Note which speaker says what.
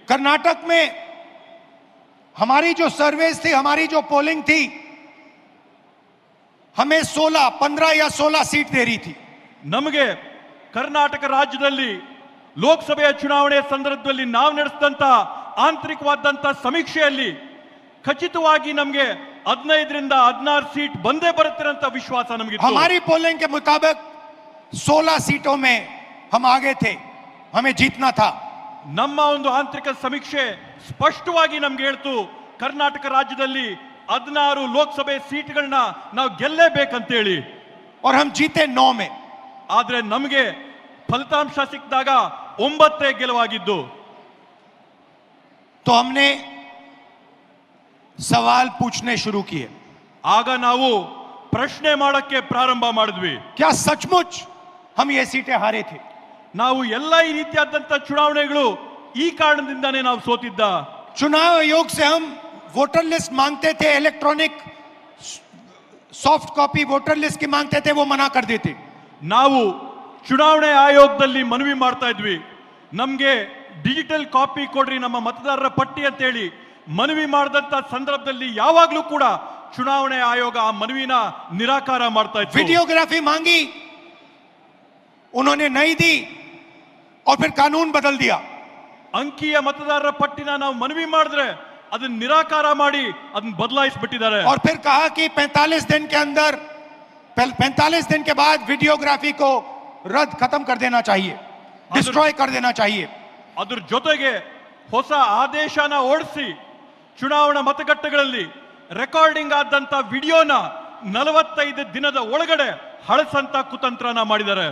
Speaker 1: कर्नाटक में हमारी जो सर्वेस थी, हमारी जो पोलिंग थी, हमें 16, 15 या 16 सीट दे रही थी।
Speaker 2: ನಮಗೆ ಕರ್ನಾಟಕ ರಾಜ್ಯದಲ್ಲಿ ಲೋಕಸಭೆಯ ಚುನಾವಣೆ ಸಂದರ್ಭದಲ್ಲಿ ನಾವು ನಡೆಸಿದಂತ ಆಂತರಿಕವಾದಂತ ಸಮೀಕ್ಷೆಯಲ್ಲಿ ಖಚಿತವಾಗಿ ನಮಗೆ 15 ರಿಂದ 16 सीट ಬಂದೇ ಬರುತ್ತೆ ಅಂತ ವಿಶ್ವಾಸ ನಮಗಿತ್ತು।
Speaker 1: हमारी पोलिंग के मुताबिक 16 सीटों में हम आगे थे, हमें जीतना था।
Speaker 2: ನಮ್ಮ ಒಂದು ಆಂತರಿಕ ಸಮೀಕ್ಷೆ ಸ್ಪಷ್ಟವಾಗಿ ನಮಗೆ ಹೇಳ್ತು, ಕರ್ನಾಟಕ ರಾಜ್ಯದಲ್ಲಿ 16 ಲೋಕಸಭೆ ಸೀಟ್ಗಳನ್ನ ನಾವು ಗೆಲ್ಲೇಬೇಕಂತ ಹೇಳಿ।
Speaker 1: और हम जीते 9 में।
Speaker 2: ಆದ್ರೆ ನಮಗೆ ಫಲಿತಾಂಶ ಸಿಕ್ಕಿದಾಗ 9 ಗೆಲುವಾಗಿದ್ದು।
Speaker 1: तो हमने सवाल पूछने शुरू किए।
Speaker 2: ಆಗ ನಾವು ಪ್ರಶ್ನೆ ಮಾಡಕ್ಕೆ ಪ್ರಾರಂಭ ಮಾಡಿದ್ವಿ,
Speaker 1: क्या सचमुच हम ये सीटें हारे थे?
Speaker 2: ನಾವು ಎಲ್ಲ ಈ ರೀತಿಯಾದಂತ ಚುನಾವಣೆಗಳು ಈ ಕಾರಣದಿಂದಾನೇ ನಾವು ಸೋತಿದ್ದ।
Speaker 1: चुनाव आयोग से हम वोटर लिस्ट मांगते थे, electronic soft copy voter list की मांगते थे, वो मना कर देते।
Speaker 2: ನಾವು ಚುನಾವಣೆ ಆಯೋಗದಲ್ಲಿ ಮನವಿ ಮಾಡ್ತಾ ಇದ್ವಿ, ನಮಗೆ ಡಿಜಿಟಲ್ ಕಾಪಿ ಕೊಡ್ರಿ ನಮ್ಮ ಮತದಾರರ ಪಟ್ಟಿ ಅಂತ ಹೇಳಿ ಮನವಿ ಮಾಡಿದಂತ ಸಂದರ್ಭದಲ್ಲಿ ಯಾವಾಗಲೂ ಕೂಡ ಚುನಾವಣೆ ಆಯೋಗ ಆ ಮನವಿನ ನಿರಾಕಾರ ಮಾಡ್ತಾ ಇತ್ತು।
Speaker 1: वीडियोग्राफी मांगी, उन्होंने नहीं दी और फिर कानून बदल दिया।
Speaker 2: ಅಂಕಿಯ ಮತದಾರರ ಪಟ್ಟಿನ ನಾವು ಮನವಿ ಮಾಡಿದ್ರೆ ಅದನ್ನ ನಿರಾಕಾರ ಮಾಡಿ ಅದನ್ನ ಬದಲಾಯಿಸಿಬಿಟ್ಟಿದ್ದಾರೆ।
Speaker 1: और फिर कहा कि 45 दिन के अंदर 45 दिन के बाद वीडियोग्राफी को रद्द खत्म कर देना चाहिए, डिस्ट्रॉय कर देना चाहिए।
Speaker 2: ಅದ್ರ ಜೊತೆಗೆ ಹೊಸ ಆದೇಶನ ಹೊರಡಿಸಿ ಚುನಾವಣಾ ಮತಗಟ್ಟೆಗಳಲ್ಲಿ ರೆಕಾರ್ಡಿಂಗ್ ಆದಂತ ವಿಡಿಯೋನ 45 ದಿನದ ಒಳಗಡೆ ಹಳಸಂತ ಕುತಂತ್ರನ ಮಾಡಿದ್ದಾರೆ।